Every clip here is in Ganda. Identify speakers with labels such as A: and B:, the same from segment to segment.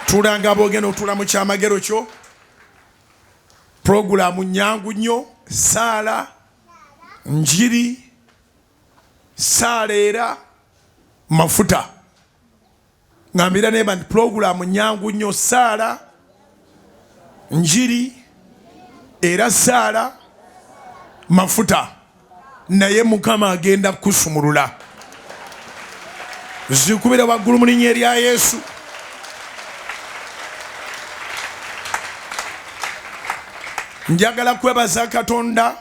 A: tulanga bogeno otula mu kyamagero kyo programu nyangu nnyo saala njiri saala era mafuta ngambira neba nti programu nyangu nnyo saala njiri era saala mafuta naye Mukama agenda kusumulula zikubira waggulu mu linnya erya Yesu. Njagala kwebaza Katonda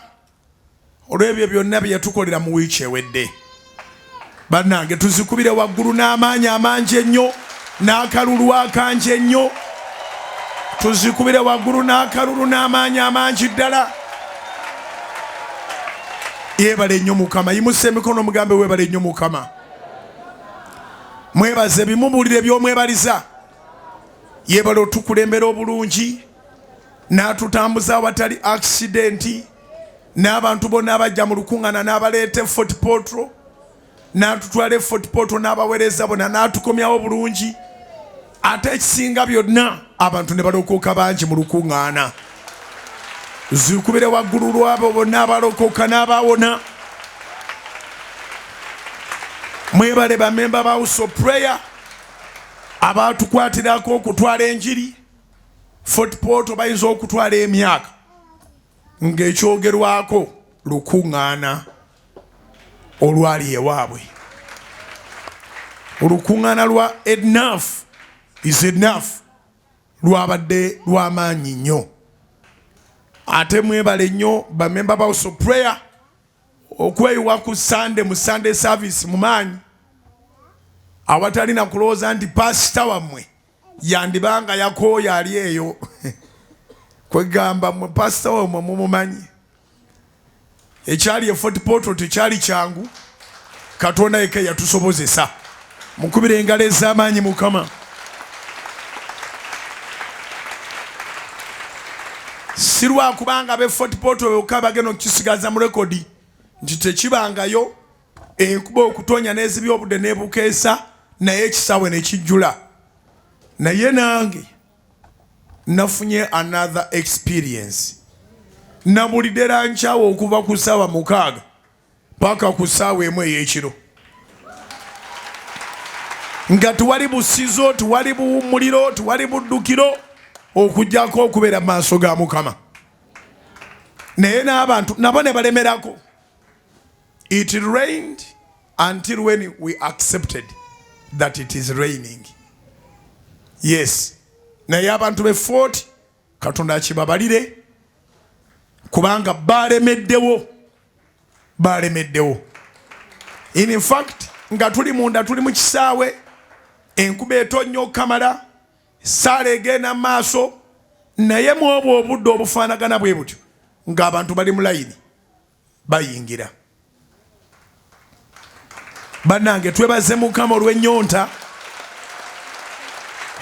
A: olw'ebyo byonna bye yatukolera mu wiiki ewedde. Bannange tuzikubire waggulu n'amaanyi amangi ennyo n'akalulu akangi ennyo. Tuzikubire waggulu n'akalulu n'amaanyi amangi ddala. Yeebale nnyo Mukama. Yimusa emikono mugambe weebale nnyo Mukama. Mwebaze bimubulire by'omwebaliza. Yeebale otukulembera obulungi n'atutambuza awatali accidenti n'abantu bonna abajja mu lukuŋŋaana n'abaleeta Fort Portal n'atutwala Fort Portal n'abaweereza bonna n'atukomyawo bulungi ate ekisinga byonna abantu ne balokoka bangi mu lukuŋŋaana. Zikubire waggulu lwabo bonna abalokoka n'abawona. Mwebale bamemba ba House of Prayer abatukwatirako okutwala enjiri. Fort Portal bayinza okutwala emyaka ng'ekyogerwako lukuŋŋaana olwali ewaabwe. Olukuŋŋaana lwa enough is enough lwabadde lw'amaanyi nnyo. Ate mwebale nnyo bamemba ba House of Prayer okweyiwa ku Sunday mu Sunday service mu maanyi awatali na kulowooza nti pasita wammwe yandibanga yakooya ali eyo kwegamba mwe pasita wammwe mumumanyi. Ekyali e Fort Portal tekyali kyangu. Katonda yekka yatusobozesa. Mukubire engalo ez'amaanyi Mukama. Sirwa kubanga be Fort Portal bokka bagenda okukisigaza mu rekodi nti tekibangayo enkuba okutonya n'ezibya obudde n'ebukeesa naye ekisaawe ne kijjula. Naye nange nafunye another experience. Nabulidde lankyawo okuva ku ssaawa 6 paka ku ssaawa 1 ey'ekiro. Nga tuwali busizo, tuwali buwummuliro, tuwali buddukiro okujjako okubeera mu maaso ga Mukama. Naye n'abantu nabo ne balemerako. It rained until when we accepted that it is raining. Yes. Naye abantu be Fort Katonda akibabalire kubanga balemeddewo. In fact nga tuli munda tuli mu kisaawe enkuba etonnya okukamala saala egenda mu maaso naye mu obwo obudde obufaanagana bwe butyo ng'abantu bali mu layini bayingira. Bannange twebaze Mukama olw'ennyonta.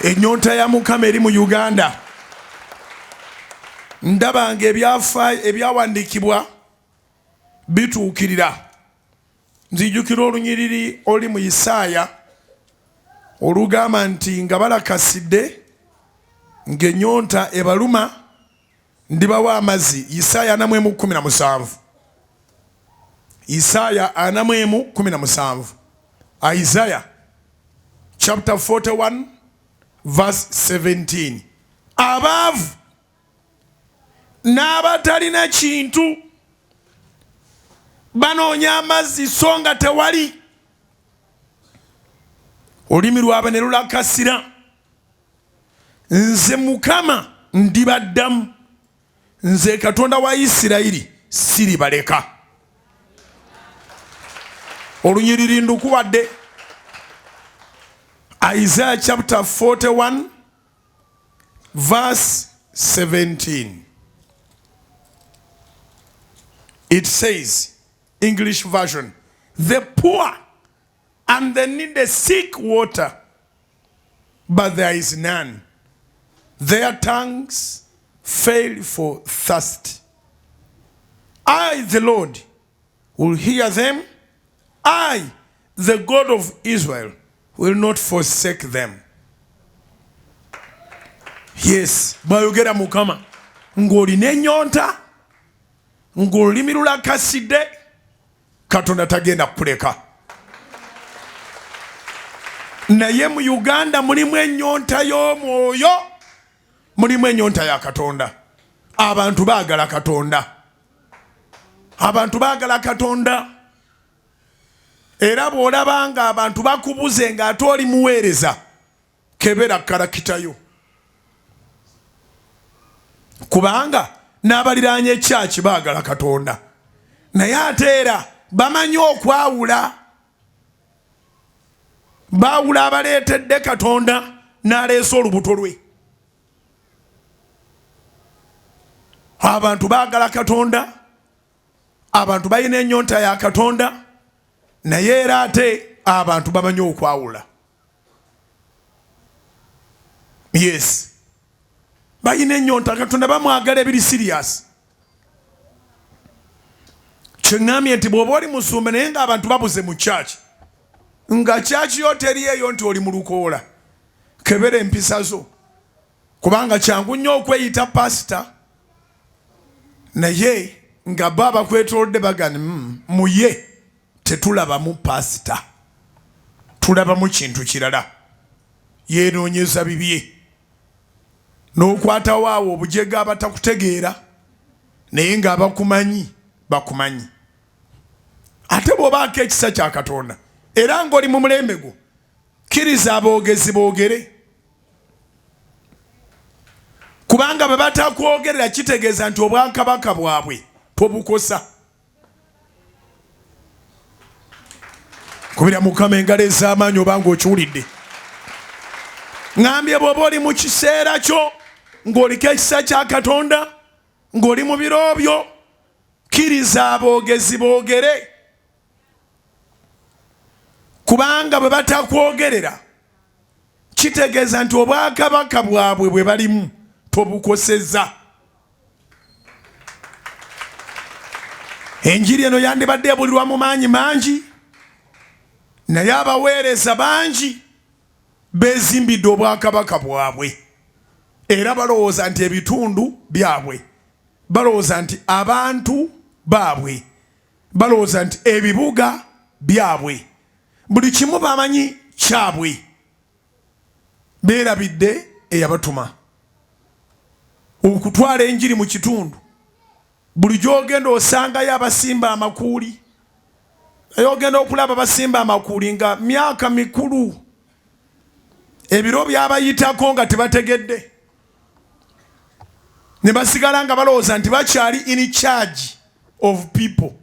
A: Ennyonta ya Mukama eri mu Uganda. Ndabanga ebyawandiikibwa bituukirira. Nzijukira olunyiriri oli mu Isaaya olugamba nti nga balakasidde ng'ennyonta ebaluma ndibawa amazzi. Isaaya 4:17. Isaaya 4:17. Isaiah chapter 41 verse 17. Abaavu n'abatalina kintu banoonya amazzi so nga tewali. Olulimi lwabwe ne lulakasira. Nze Mukama ndibaddamu. Nze Katonda wa Isirayiri siribaleka. Olunyiriri ndukuwadde. Isaiah chapter 41 verse 17. It says, English version, the poor and the needy seek water, but there is none. Their tongues fail for thirst. I, the Lord, will hear them. I, the God of Israel, will not forsake them. Yes, bwayogera Mukama ng'olina ennyonta ng'olulimi lulakasidde Katonda tagenda kuleka. Naye mu Uganda mulimu ennyonta y'omwoyo, mulimu ennyonta ya Katonda. Abantu baagala Katonda, abantu baagala Katonda. Era bw'olaba nga abantu bakubuze ng'ate oli muweereza, kebera karakitayo. Kubanga n'abaliraanye ekyaki baagala Katonda, naye ate era bamanyi okwawula. Baawula abaleetedde Katonda n'aleesa olubuto lwe. Abantu baagala Katonda, abantu balina ennyonta ya Katonda, naye era ate abantu bamanyi okwawula. Yes, balina ennyonta Katonda, bamwagala ebiri serious. Kyeŋŋambye nti bw'oba oli musumba naye ng'abantu babuze mu kyaki, nga kyaki yo teriyeyo nti oli mu lukoola, kebera empisa zo. Kubanga kyangu nnyo okweyita pasita naye nga bo abakwetoolodde bagani muye tetulabamu pasita, tulabamu kintu kirala. Yeenoonyeza bibye n'okwatawo awo obujega abatakutegeera naye ng'abakumanyi bakumanyi. Ate bw'obaako ekisa kya Katonda era ng'oli mu mulembe gwo, kkiriza aboogezi boogere. Kubanga bwe batakwogerera kitegeeza nti obwakabaka bwabwe tobukosa. Kubira Mukama engalo ez'amaanyi obanga okiwulidde. Ngambye bw'oba oli mu kiseera kyo ng'oliko ekisa kya Katonda, ng'oli mu biro byo, kkiriza aboogezi boogere. Kubanga bwe batakwogerera kitegeeza nti obwakabaka bwabwe bwe balimu tobukosezza. Enjiri eno yandibadde ebulirwa mu maanyi mangi, naye abaweereza bangi beezimbidde obwakabaka bwabwe era balowooza nti ebitundu byabwe, balowooza nti abantu baabwe, balowooza nti ebibuga byabwe, buli kimu bamanyi kyabwe. Beerabidde eyabatuma okutwala enjiri mu kitundu. Buli gy'ogenda osangayo abasimba amakuuli, naye ogenda okulaba abasimba amakuuli nga myaka mikulu, ebiro byabayitako nga tebategedde, ne basigala nga balowooza nti bakyali in charge of people.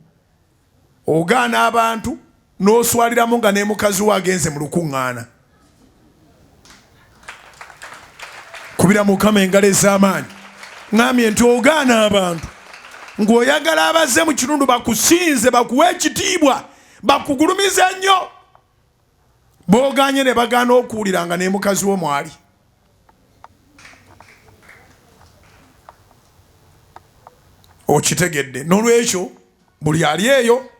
A: Ogaana abantu n'oswaliramu nga ne mukazi we agenze mu lukuŋŋaana. Kubira Mukama engalo ez'amaanyi. Ngambye nti ogaana abantu ng'oyagala abazze mu kitundu bakusinze, bakuwe ekitiibwa, bakugulumize nnyo, booganye ne bagaana okuwulira nga ne mukazi we mwali. Okitegedde. N'olwekyo buli ali eyo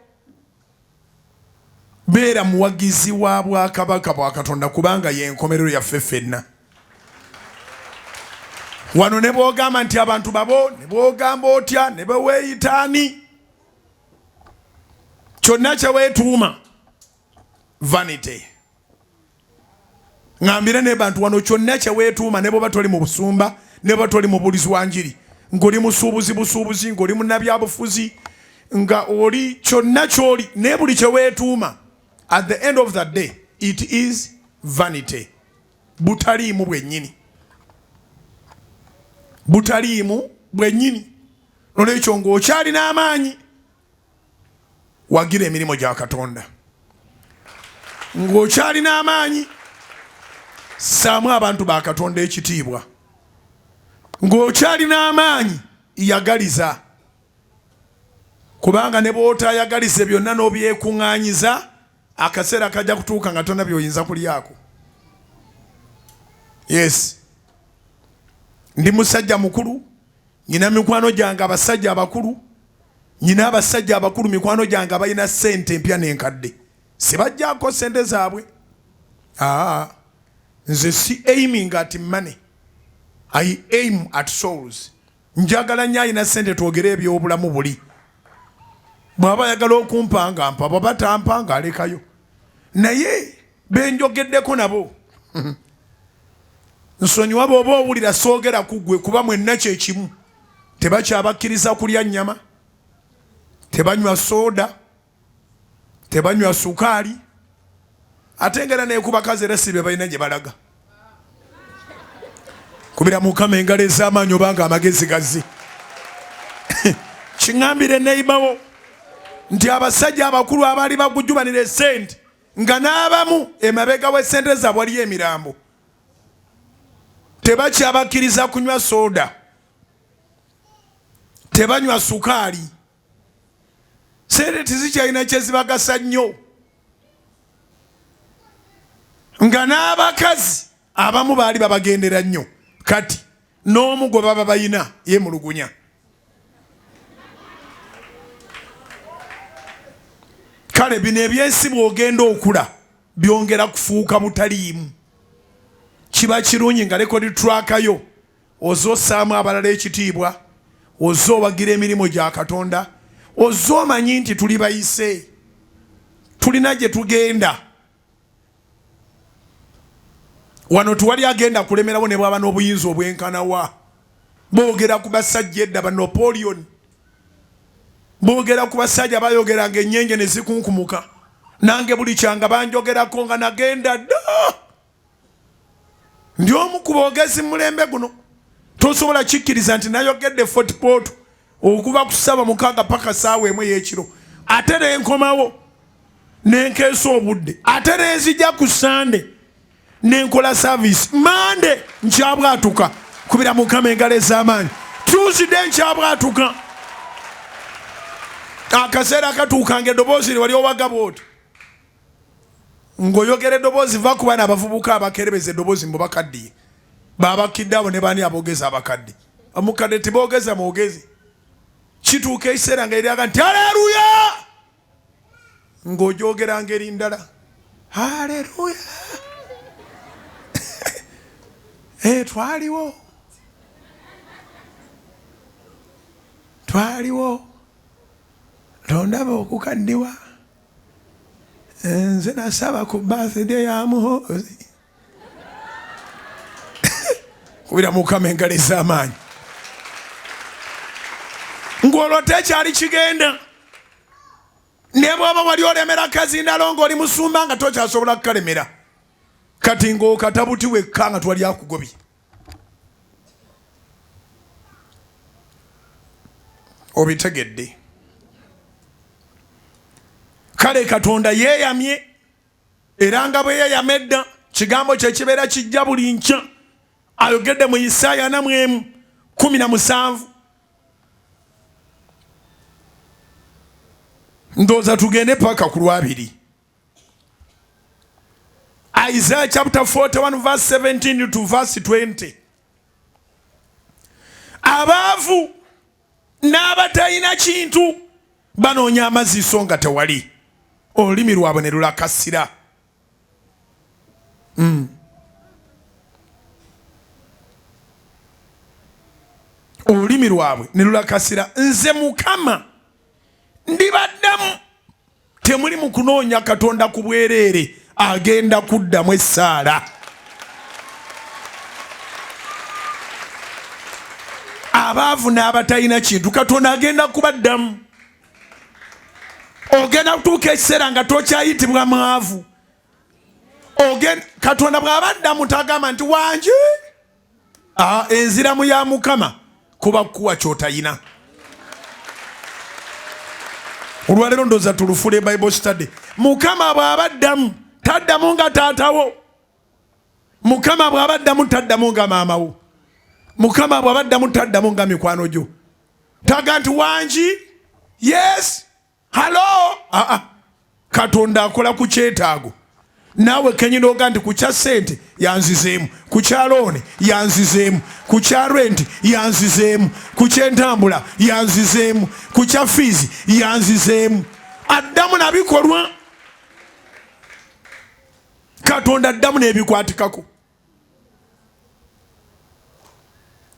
A: beera muwagizi wa bwakabaka bwa Katonda, kubanga ye nkomerero yaffe ffenna. Wano ne bw'ogamba nti abantu babo, ne bw'ogamba otya, ne beweeyitaani, kyonna kye weetuuma vanity. Ngambire ne bantu wano kyonna kye weetuuma, ne bw'oba toli mu busumba, ne bw'oba toli mu bulizi wa njiri, ng'oli musuubuzi, ng'oli munnabyabufuzi, nga oli kyonna ky'oli, ne buli kye weetuuma, at the end of the day it is vanity. Butaliimu bwennyini, butaliimu bwennyini. Nolwekyo ng'okyalina amaanyi, wagira emirimu gya Katonda. Ng'okyalina amaanyi, ssaamu abantu ba Katonda ekitiibwa. Ng'okyalina amaanyi, yagaliza. Kubanga ne bw'otayagalize byonna n'obyekuŋŋaanyiza, akaseera kajja kutuuka nga tonna by'oyinza kulyako. Yes, ndi musajja mukulu, nyina mikwano gyange abasajja abakulu, nyina abasajja abakulu mikwano gyange abalina ssente empya n'enkadde, sibajjaako ssente zaabwe. Nze si aiming at money, I aim at souls. Njagala nnyo alina ssente twogere ebyobulamu buli. Bw'aba ayagala okumpanga mpa, bw'aba tampanga alekayo. Naye benjogeddeko nabo. Nsonyiwa bw'oba owulira soogera ku ggwe kuba mwenna kye kimu. Tebakyabakkiriza kulya nnyama, tebanywa soda, tebanywa sukaali, ate ngera naye ku bakazi era si be balina gye balaga. Kubira Mukama engalo ez'amaanyi obanga amagezi gazze. Kiŋŋambire neibawo nti abasajja abakulu abaali bagujubanira essente nga n'abamu emabega w'essente zaabwe waliyo emirambo, tebakyabakkiriza kunywa soda, tebanywa sukaali, sente tizikyalina kye zibagasa nnyo. Nga n'abakazi abamu baali babagendera nnyo, kati n'omu gwe baba bayina yemulugunya. Kale bino ebyensi bw'ogenda okula byongera kufuuka butaliimu. Kiba kirungi nga lekodi twakayo ozoosaamu abalala ekitiibwa, ozoowagira emirimu gya Katonda, ozoomanyi nti tuli bayise, tulina gye tugenda. Wano tuwali agenda kulemerawo ne bwaba n'obuyinza obwenkanawa. Boogera ku basajja edda ba Napoleon, boogera ku basajja bayogeranga ennyenje ne zikunkumuka. Nange buli kyanga banjogerako nga nagenda dda. Ndi omu ku boogezi mulembe guno. Tosobola kikkiriza nti nayogedde football okuva ku 7 paka saawa emu ey'ekiro, ate ne nkomawo nenkeesa obudde, ate ne nzija ku Sunday nenkola service, Monday nkyabwatuka. Kubira Mukama engalo ez'amaanyi. Tuesday nkyabwatuka. Akaseera katuukanga eddoboozi lye wali owaga bw'oti ng'oyogera eddoboozi va ku baana abavubuka abakerebeza eddoboozi mbu bakaddiye, baabakidde abo ne baani aboogeza abakadde. Omukadde tiboogeza mwogezi. Kituuka ekiseera nga eryaga nti haleluya, ng'ogyogera ngeri ndala haleluya. Twaliwo tondaba okukaddiwa, nze nasaba ku birthday ya muhoozi. Kubira Mukama engalo ez'amaanyi. Ng'olwo tekyali kigenda. Ne bw'oba wali olemera kazindalo ng'oli musumba nga tokyasobola kukalemera, kati ng'okatabuti wekka nga twali akugobye. Obitegedde. Kale Katonda yeeyamye, era nga bwe yeeyama edda, kigambo kye kibeera kijja buli nkya. Ayogedde mu Isaaya 4:17. Ndowooza tugende paka ku Lwabiri. Isaiah chapter 41 verse 17 to verse 20. Abaavu n'abatalina kintu banoonya amazzi so nga tewali, olulimi lwabwe ne lulakasira. Olulimi lwabwe ne lulakasira. Nze Mukama ndibaddamu. Temuli mu kunoonya Katonda ku bwereere agenda kuddamu essaala. Abaavu n'abatalina kintu Katonda agenda kubaddamu. Ogenda kutuuka ekiseera nga tokyayitibwa mwavu. Katonda bw'abaddamu tagama nti wangi. Enziramu ya Mukama kuba kuwa kyotayina. Olwaleero ndowooza tulufule Bible study. Mukama bw'abaddamu taddamu nga taatawo. Mukama bw'abaddamu taddamu nga maamawo. Mukama bw'abaddamu taddamu nga mikwano gyo. Taga nti wangi, yes, hello. Katonda akola ku kyetaago. Naawe kenyina oga nti ku kya ssente yanzizeemu, ku kya looni yanzizeemu, ku kya renti yanzizeemu, ku ky'entambula yanzizeemu, ku kya fiizi yanzizeemu. Addamu nabikolwa. Katonda addamu n'ebikwatikako.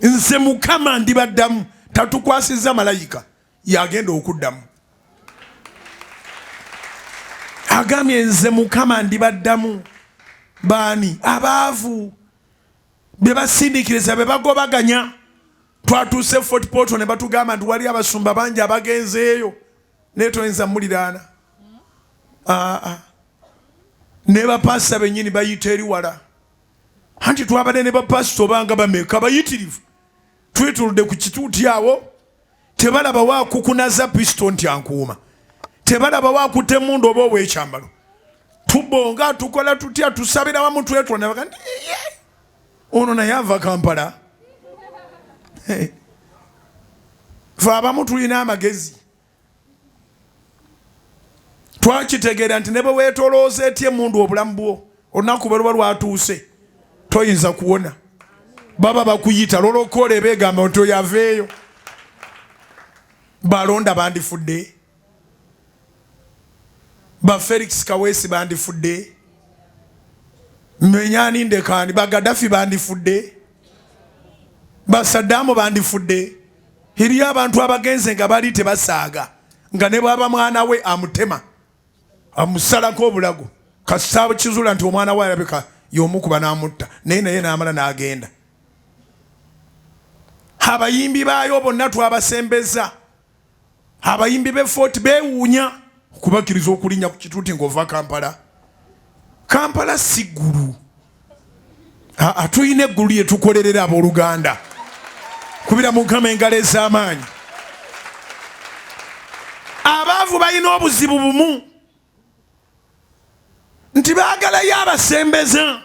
A: nze Mukama ndibaddamu tatukwasiza malayika yagenda okuddamu agambye nze Mukama ndibaddamu baani abaavu be basindikiriza be bagobaganya twatuuse Fort Portal ne batugamba nti wali abasumba bangi abagenzeeyo naye toyinza muliraana ne bapasita bennyini bayita eri wala anti twabadde ne bapasita obanga bameka bayitirivu twetuludde ku kituuti awo tebalaba waakukunaza pisito nti ankuuma tebalaba waakuta emmundu oba obwekyambalo tubonga tukola tutya tusabira wamu twetula nabaga ono naye ava Kampala fe abamu tulina amagezi twakitegeera nti ne bwe weetolooza etya emmundu obulamu bwo olunaku bwe luba lwatuuse toyinza kuwona baba bakuyita lolokole beegamba nti oyaveeyo balonda bandifudde ba Felix Kaweesi bandifudde Menyani Ndekani ba Gaddafi bandifudde ba Saddam bandifudde hiri abantu abagenze nga bali tebasaaga nga ne baba mwana we amutema amusalako obulago kasaba kizula nti omwana we alabika y'omukuba n'amutta naye n'amala n'agenda abayimbi baayo bonna twabasembeza abayimbi be Fort beewuunya okubakiriza okulinnya ku kituuti ng'ova Kampala si ggulu tulina eggulu lye tukolerera abooluganda kubira Mukama engalo ez'amaanyi abaavu balina obuzibu bumu nti baagalayo abasembeza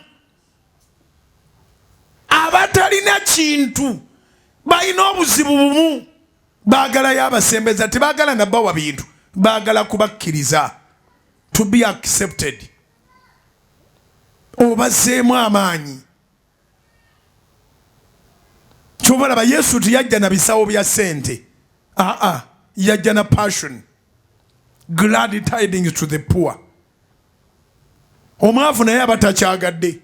A: abatalina kintu balina obuzibu bumu baagalayo abasembeza tebaagala na bawa bintu baagala kubakkiriza to be accepted obazeemu amaanyi kyobalaba Yesu tiyajja na bisawo bya sente yajja na passion glad tidings to the poor omwavu naye abatakyagadde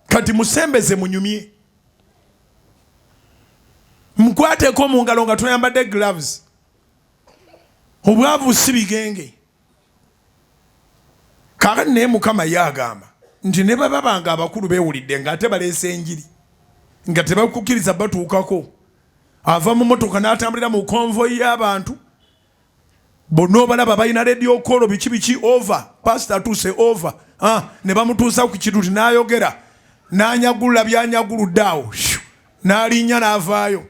A: kati musembeze munyumye mukwateko mu ngalo nga toyambadde gloves obwavu si bigenge kakati naye Mukama yagamba nti ne baba bange abakulu beewulidde nga ate baleese enjiri nga tebakukkiriza batuukako ava mu motoka n'atambulira mu konvoyi y'abantu bonna obalaba balina radio kolo biki over pastor atuuse over ne bamutuusa ku kituuti n'ayogera n'anyagulula byanyaguludde awo n'alinnya n'avaayo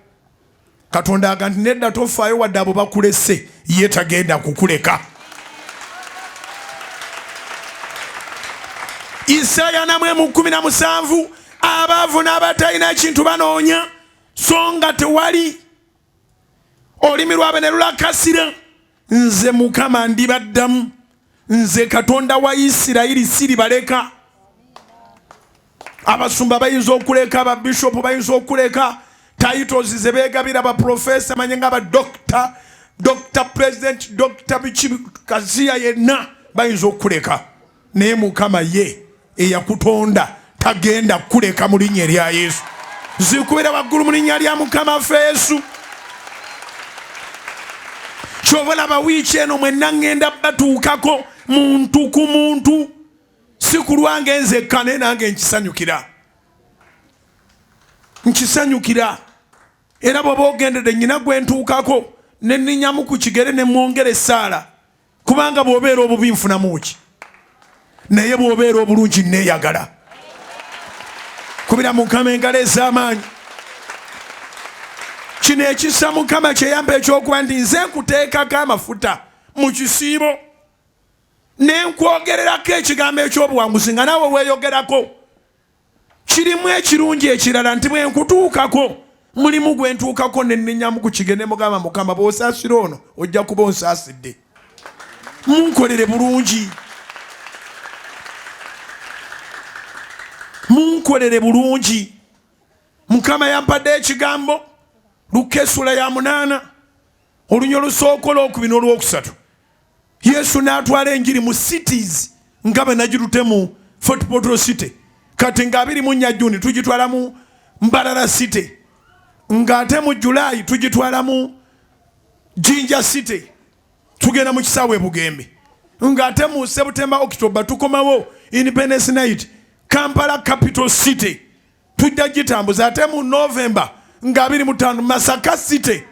A: Katonda aga nti nedda tofaayo wadde abo bakulese ye tagenda kukuleka Isaya 17 abaavu n'abatalina ekintu banoonya so nga tewali olulimi lwabe ne lulakasira nze Mukama ndibaddamu nze Katonda wa Isirayiri siribaleka abasumba bayinza okuleka ababishopu bayinza okuleka titles ze beegabira ba professor manye nga ba doctor president doctor bikikaziya yenna bayinza okuleka naye Mukama ye eyakutonda tagenda kuleka mu linnya lya Yesu zikubira waggulu mu linnya lya Mukama ffe Yesu kyobalaba wiiki eno mwenna ngenda batuukako muntu ku muntu si kulwange nzekka naye nange nkisanyukira era bw'oba ogendedde nnyina gwe ntuukako ne nninyamu ku kigere ne mwongera essaala kubanga bw'obeera obubi nfunamu ki naye bw'obeera obulungi neeyagala kubira Mukama engalo ez'amaanyi kino ekisa Mukama kyeyamba ekyokuba nti nze nkuteekako amafuta mu kisiibo ne nkwogererako ekigambo ekyobuwanguzi nga naawe weeyogerako kirimu ekirungi ekirala nti bwe nkutuukako mulimu gwe ntuukako ne nninyamu ku kigere ne mugamba Mukama bw'osaasira ono ojja kuba onsaasidde munkolere bulungi munkolere bulungi Mukama yampadde ekigambo Luka essula ya 8 olunya olusooka olwokubiri n'olwokusatu Yesu n'atwala enjiri mu cities nga bwe nagirute mu Fort Portal City kati nga 24 Juni tugitwala mu Mbarara City ngate mu July tugitwala mu Jinja City tugenda mu kisaawe Bugembe ngate mu September October tukomawo Independence Night Kampala Capital City tujja gitambuza ate mu November nga 25 Masaka City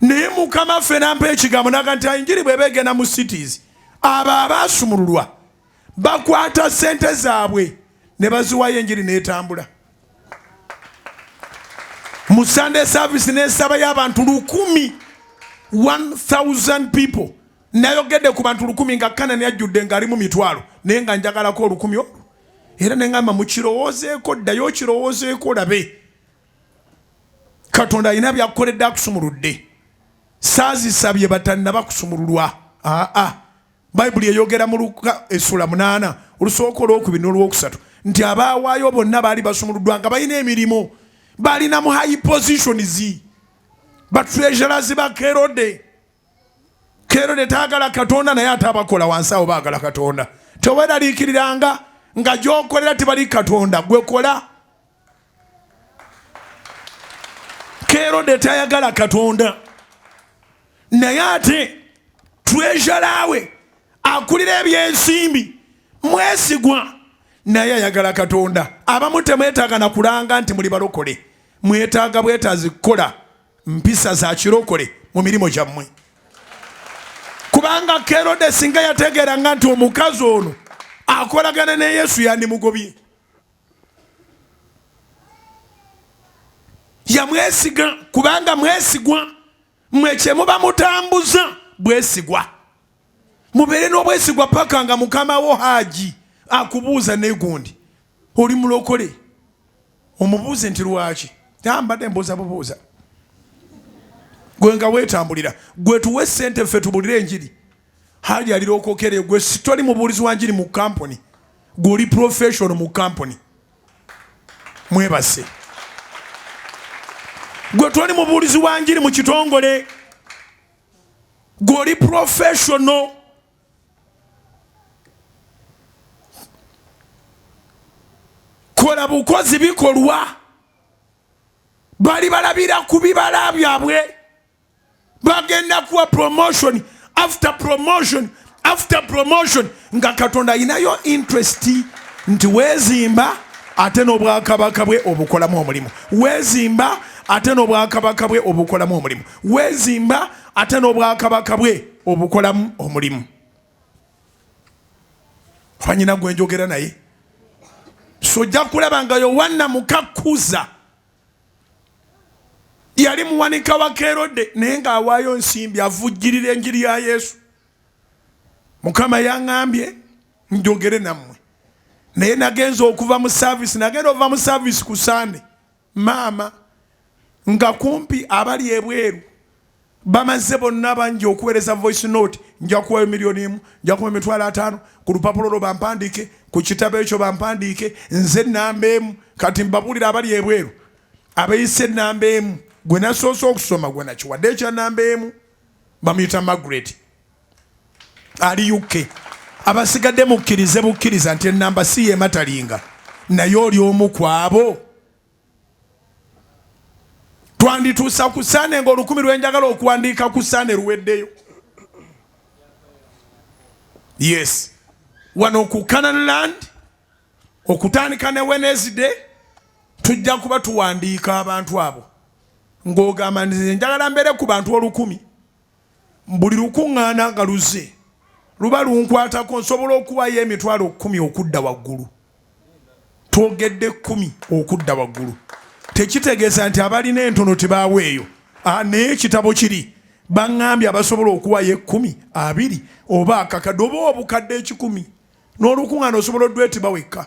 A: ne Mukama ffe nampa ekigambo nakanti enjiri bwebegenda mu cities aba abasumululwa bakwata sente zaabwe ne baziwayo enjiri n'etambula mu Sunday service n'esaba y'abantu 1,000 people nayogedde ku bantu 1000 nga Kanani ajjudde ng'ali mu mitwalo naye nga njagalako 1000 olwo era ne ngamba mukirowoozeeko ddayo kirowoozeeko olabe Katonda alina by'akoledde akusumuludde saazisabye batannaba kusumululwa Bayibuli eyogera mu Luka essula 8 olusooka olwokubiri n'olwokusatu nti abaawaayo bonna baali basumuluddwa nga balina emirimu balina mu high positions batreasurers ba Kerode taagala Katonda naye ate abakola wansi awo baagala Katonda teweeraliikiriranga nga gy'okolera tebali Katonda gwekola Kerode tayagala Katonda naye ate treasurer we akulira ebyensimbi mwesigwa naye ayagala Katonda abamu temwetaaga na kulanga nti muli balokole mwetaaga bwetaazi kukola mpisa za kirokole mu mirimo gyammwe kubanga Kerode singa yategeeranga nti omukazi ono akolagana ne Yesu yandimugobye yamwesiga kubanga mwesigwa mwe kye muba mutambuza bwesigwa mubeere n'obwesigwa paka nga Mukama wo Haji akubuuza negundi oli mulokole omubuuze nti lwaki tambadde mbuuza bubuuza gwe nga weetambulira gwe tuwe ssente ffe tubulire enjiri Haji alirokokere gwe sitoli mubuulizi wa njiri mu company gwe professional mu company mwebase gwe toli mubuulizi wa njiri mu kitongole gwe professional kola bukozi bikolwa bali balabira ku bibala byabwe bagenda kuwa promotion after promotion nga Katonda inayo interest nti wezimba ate n'obwakabaka bwe obukolamu omulimu wezimba ate n'obwakabaka bwe obukolamu omulimu wezimba ate n'obwakabaka bwe obukolamu omulimu fanyina gwe njogera naye sojja kulaba nga Yowanna Mukakkuza yali muwanika wa Kerode naye ng'awaayo nsimbi avujjirira enjiri ya Yesu Mukama yaŋŋambye njogere nammwe naye nagenza okuva mu service nagenda ova mu service ku Sunday maama nga kumpi abali ebweru bamaze bonna bangi okuweereza voice note nja kuwa $1,000,000 nja kuwa $5,000 ku lupapula olwo bampandiike ku kitabo ekyo bampandiike nze nnamba emu kati mbabuulira abali ebweru abayise ennamba emu gwe nasoose okusoma gwe nakiwadde ekya nnamba emu bamuyita Margaret ali UK abasigadde mukkirize bukkiriza nti ennamba si yematalinga naye oli omu ku abo twandituusa ku Sande ng'olukumi lwenjagala okuwandiika ku Sande luweddeyo yes wano ku Canaan land okutandika ne Wednesday tujja kuba tuwandiika abantu abo ng'ogamba nti njagala mbeere ku bantu 1,000 buli lukuŋŋaana nga luze luba lunkwatako nsobola okuwayo $10,000 okudda waggulu twogedde 10 okudda waggulu tekitegeeza nti abalina entono tebaaweeyo naye ekitabo kiri baŋŋambye abasobola okuwayo 10 20 oba akakadde oba obukadde 1,000 n'olukuŋŋaana osobola odwetiba wekka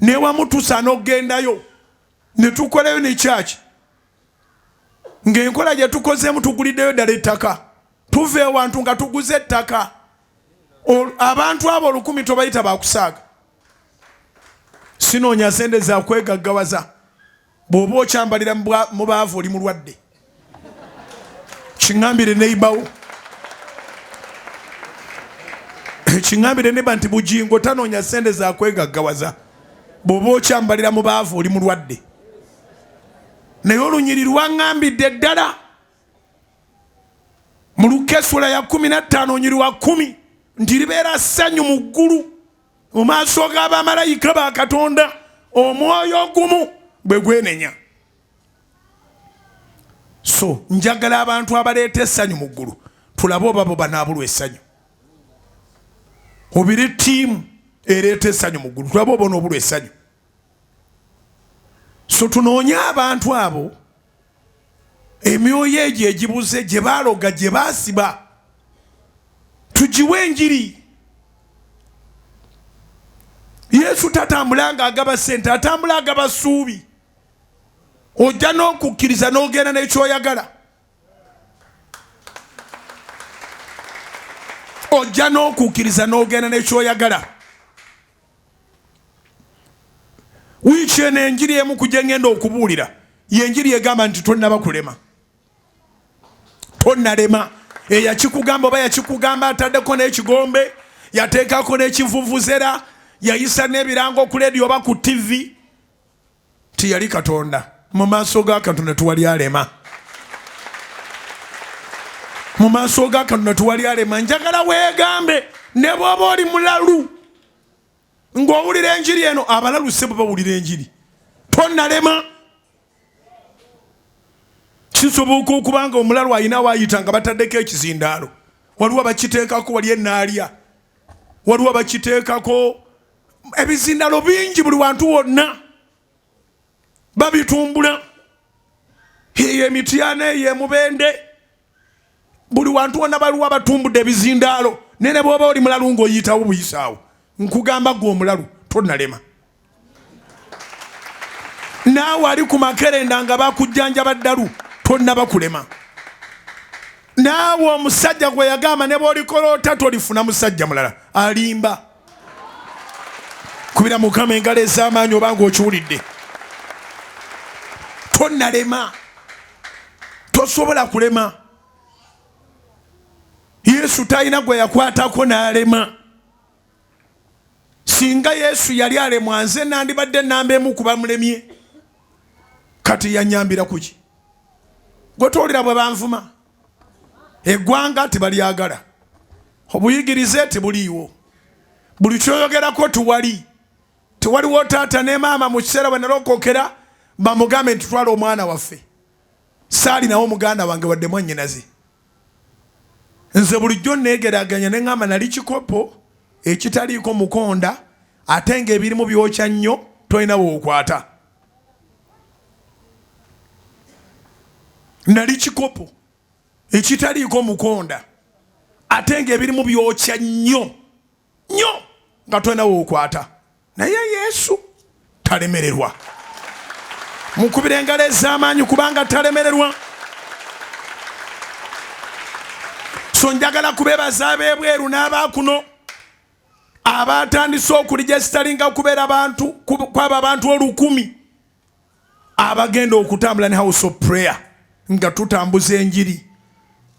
A: newamu tusaana okgendayo ne tukolayo ne kyaki ng'enkola gye tukozeemu tuguliddeyo ddala ettaka tuva ewantu nga tuguze ettaka abantu abo 1,000 tobayita bakusaaga sinoonya sente za kwegaggawaza bw'oba okyambalira mu baavu oli mulwadde kiŋŋambire neibawo kiŋŋambire neba nti Bujjingo tanoonya sente za kwegaggawaza bw'oba okyambalira mu baavu oli mulwadde naye olunyiri lwaŋŋambidde ddala mu Luka essula ya 15 onyiri wa 10 nti libeera ssanyu mu ggulu mu maaso g'abamalayika ba Katonda omwoyo ogumu bwe gwenenya. So njagala abantu abaleeta essanyu mu ggulu tulabe oba bo banaabulwa essanyu. Obiri ttiimu ereeta essanyu mu ggulu tulabe oba onoobulwa essanyu. So tunoonye abantu abo emyoyo egyo egibuze gye baaloga gye baasiba tugiwe enjiri. Yesu tatambula ng'agaba ssente, atambula agaba ssuubi. Ojja n'okukkiriza n'ogenda n'ekyoyagala. Ojja n'okukkiriza n'ogenda n'ekyoyagala. Wiiki eno enjiri emu kugye ngenda okubuulira yenjiri egamba nti tonnaba kulema. Tonnalema. Eyakikugamba oba yakikugamba ataddeko n'ekigombe, yateekako n'ekivuvuzera, yayisa n'ebirango ku leediyo oba ku TV, tiyali Katonda. Mu maaso ga Katonda tuwali alema. Mu maaso ga Katonda tuwali alema. Njagala weegambe ne bw'oba oli mulalu ng'owulira enjiri eno, abalalu sebo bawulira enjiri. Tonnalema. Kisoboka okubanga omulalu alina waayita nga bataddeko ekizindaalo. Waliwo bakiteekako wali ennaalya. Waliwo bakiteekako ebizindaalo bingi buli wantu wonna. Babitumbula. Eyo emityana eyo emubende. Buli wantu wonna baliwo abatumbudde ebizindaalo. Nene bw'oba oli mulalu ng'oyitawo buyisaawo. Nkugamba gwe omulalu tonnalema. Naawe ali ku makerenda nga bakujjanjaba ddalu tonnaba kulema. Naawe omusajja gwe yagamba ne bw'olikoloota tolifuna musajja mulala alimba. Kubira Mukama engalo ez'amaanyi obanga okiwulidde. Tonnalema. Tosobola kulema. Yesu talina gwe yakwatako n'alema. Singa Yesu yali alemwa nze nandibadde nnamba emu ku bamulemye. Kati yanyambira kuki? Gwe towulira bwe banvuma. Eggwanga tebalyagala. Obuyigirize tebuliiwo. Buli kyoyogerako tuwali. Tewaliwo taata ne maama mu kiseera bwe nalokookera bamugambe nti twala omwana waffe. Saalinawo muganda wange wadde mwannyinaze. Nze bulijjo neegeraganya ne ŋŋamba nali kikopo ekitaliiko mukonda ate ng'ebirimu byokya nnyo tolina bw'okwata. Nali kikopo ekitaliiko mukonda ate ng'ebirimu byokya nnyo nga tolina bw'okwata. Naye Yesu talemererwa. Mukubira engalo ez'amaanyi kubanga talemererwa. So njagala kubeebaza ab'ebweru n'abaakuno abatandise okuligestalinga kubeera abantu kwaba abantu 1,000 abagenda okutambula ne house of prayer nga tutambuza enjiri.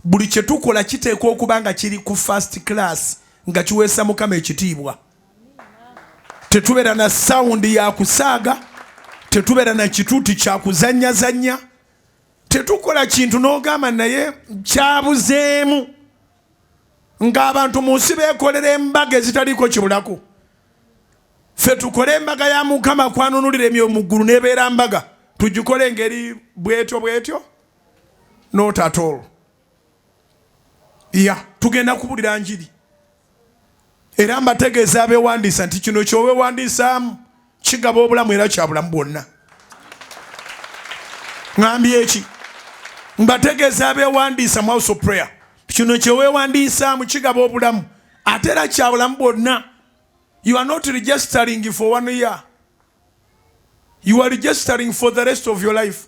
A: Buli kye tukola kiteekwa okuba nga kiri ku first class nga kiweesa Mukama ekitiibwa. Tetubeera na sawundi ya kusaaga, tetubeera na kituuti kya kuzannyazannya, tetukola kintu n'ogamba naye kyabuzeemu ng'abantu mu nsi beekolera embaga ezitaliiko kibulako. Ffe tukole embaga ya Mukama kwanunulira emyoyo mu ggulu n'ebeera mbaga. Tugikole engeri bwetyo not at all. Tugenda kubulira njiri. Era mbategeeza abeewandiisa nti kino ky'oweewandiisaamu kigaba obulamu era kya bulamu bwonna. Ngambye eki? Mbategeeza abeewandiisa mu house of prayer. Kino kyeweewandiisaamu kigaba obulamu ate era kya bulamu bwonna. You are not registering for 1 year. You are registering for the rest of your life.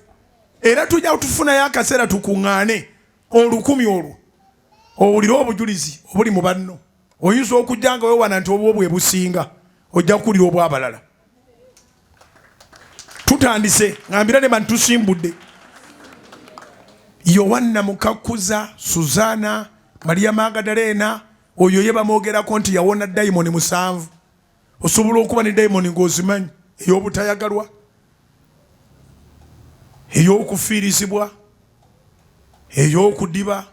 A: Era tujja kutufunayo akaseera tukuŋŋaane 1,000 olwo. Owulire obujulizi obuli mu banno. Oyinza okujja nga weewana nti obwo bwe businga. Ojja kuwulira obw'abalala. Tutandise ngambira ne bantu tusimbudde. Yowanna Mukakuza, Suzana, Maria Magdalena, oyo ye bamwogerako nti yawona dayimoni 7. Osobola okuba ne dayimoni ng'ozimanyi ey'obutayagalwa. ey'okufiirizibwa, ey'okudiba,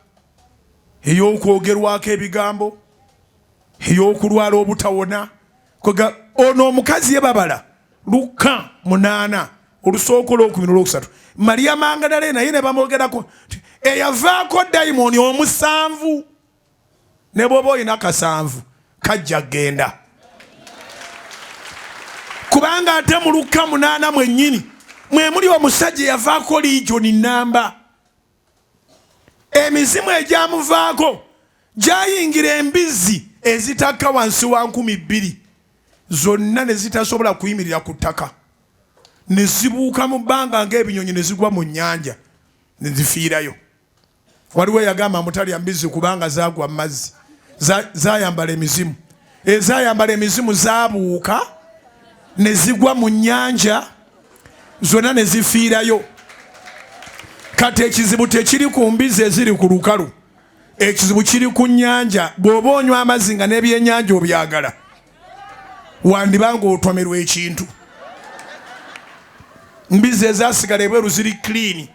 A: ey'okwogerwako ebigambo, ey'okulwala obutawona. Ono omukazi yebabala Luka 8 olusooka olwokubiri olwokusatu. Maria Magdalena ye ne bamwogerako eyavaako dayimoni 7 ne bw'oba olina 7 kajja genda. Kubanga ate mu Luka 8 mwennyini mwe muli omusajja eyavaako ligioni nnamba. Emizimu egyamuvaako gyayingira embizzi ezitakka wansi wa 2,000 zonna ne zitasobola kuyimirira ku ttaka, ne zibuuka mu bbanga ng'ebinyonyi ne zigwa mu nnyanja ne zifiirayo. Waliwo eyagamba mutalya mbizzi kubanga zaagwa mu mazzi, zayambala emizimu. Ezayambala emizimu zaabuuka ne zigwa mu nnyanja zonna ne zifiirayo. Kati ekizibu tekiri ku mbizzi eziri ku lukalu, ekizibu kiri ku nnyanja. Bw'oba onywa amazzi nga n'ebyennyanja obyagala, wandibanga otomerwa ekintu. Mbizzi ezasigala ebweru ziri clean.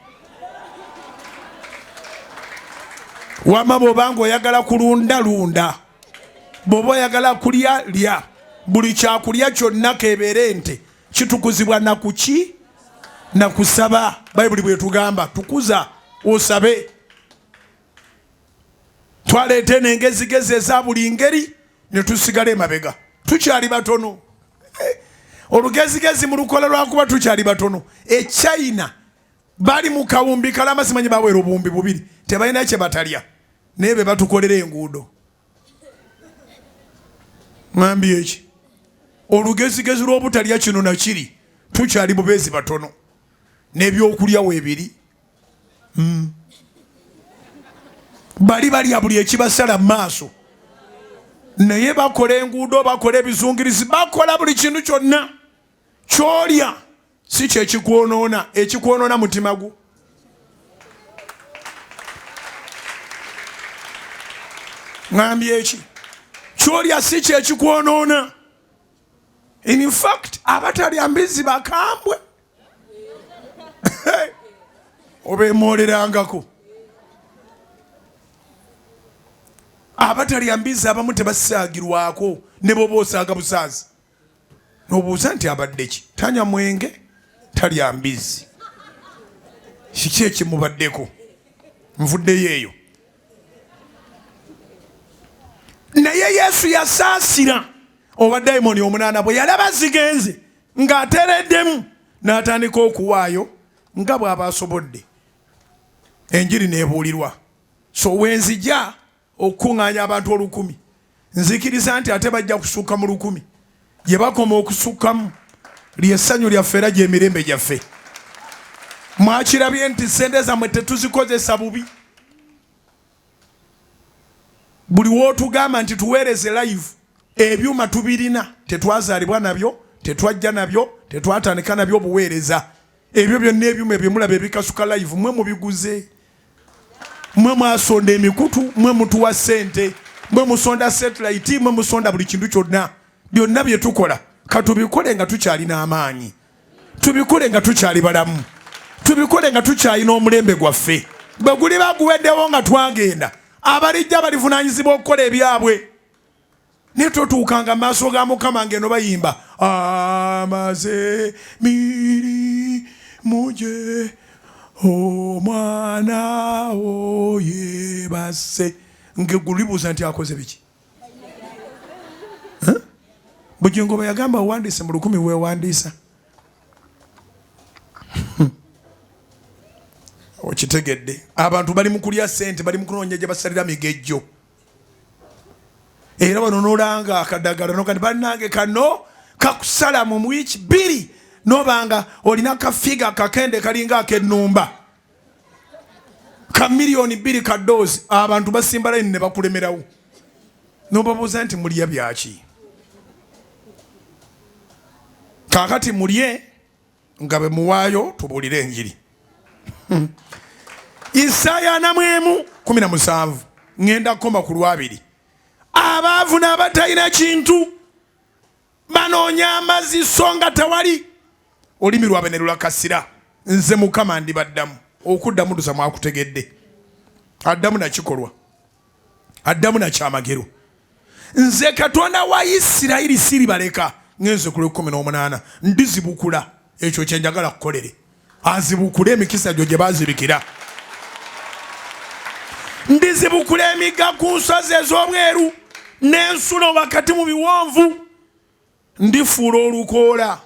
A: Wama bw'obanga oyagala kulunda lunda, bw'oba oyagala kulya lya. Buli kyakulya kyonna kebeere nte kitukuzibwa na kuki? Na kusaba. Bayibuli bwetugamba tukuza osabe. Twaleeta n'engezigezi eza buli ngeri ne tusigala emabega. Tukyali batono. Olugezigezi mu lukola lwakuba tukyali batono. China bali mu kawumbi kalama simanyi baweera obuwumbi 2 tebalina kye batalya naye be batukolera enguudo. Mwambi eki olugezigezi lw'obutalya kino nakiri tukyali bubeezi batono n'ebyokulya weebiri. Bali balya buli ekibasala mu maaso naye bakola enguudo, bakola ebizungirizi, bakola buli kintu kyonna. Kyolya si kye kikwonoona, ekikwonoona mutima gwo. Ngambye eki kyolya si kye kikwonoona. In fact abatalya mbizzi bakambwe obeemoolerangako. Abatalya mbizzi abamu tebasaagirwako ne bw'oba osaaga busaazi. N'obuuza nti abadde ki? Tanywa mwenge, talya mbizzi. Kiki ekimubaddeko? Nvuddeyo eyo. Naye Yesu yasaasira oba dayimoni 8 bwe yalaba zigenze ng'atereddemu n'atandika okuwaayo nga bw'aba asobodde. Enjiri n'ebuulirwa. So wenzija okuŋŋaanya abantu 1,000 nzikiriza nti ate bajja kusukka mu 1,000. Gye bakoma okusukkamu ly'essanyu lyaffe era gy'emirembe gyaffe. Mwakirabye nti ssente zammwe tetuzikozesa bubi. Buli wootugamba nti tuweereze live, ebyuma tubirina, tetwazaalibwa nabyo, tetwajja nabyo, tetwatandika nabyo buweereza. Ebyo byonna ebyuma ebyemulaba ebikasuka live mwe mubiguze. Mwe mwasonda emikutu, mwe mutuwa ssente, mwe musonda satellite, mwe musonda buli kintu kyonna. Byonna bye tukola katubikole nga tukyalina amaanyi, tubikole nga tukyali balamu, tubikole nga tukyalina omulembe gwaffe. Bwe guli baguweddewo nga twagenda, abalijja balivunaanyizibwa okukola ebyabwe. Ne totuukanga maaso ga Mukama ng'eno bayimba amaze miri muje omwana oye basse. Ng'eggulu libuuza nti akoze biki? Bujjingo bwe yagamba owandiise mu 1000 weewandiisa. Okitegedde abantu bali mu kulya ssente, bali mu kunoonya gye basalira migejjo. Era bano n'olanga akadagala nokati bannange kano kakusala mu wiiki 2 n'obanga olina kafiga kakende kalinga ak'ennumba ka miliyoni 2 ka doozi, abantu basimba layini ne bakulemerawo. N'obabuuza nti mulya byaki? Kaakati mulye nga bwe muwaayo tubuulire enjiri. Isaaya 4:17 ngenda kukoma ku 2. Abaavu n'abatalina kintu banoonya amazzi so nga tewali. Olulimi lwabwe ne lulakasira nze Mukama ndibaddamu okuddamu tusa mwakutegedde addamu nakikolwa addamu nakyamagero nze Katonda wa Isirayiri siribaleka ngenze ku 18 ndizibukula ekyo kyenjagala kukolere azibukule emikisa gyo gye bazibikira ndizibukula emigga ku nsozi ez'obweru n'ensulo wakati mu biwonvu ndifuula olukoola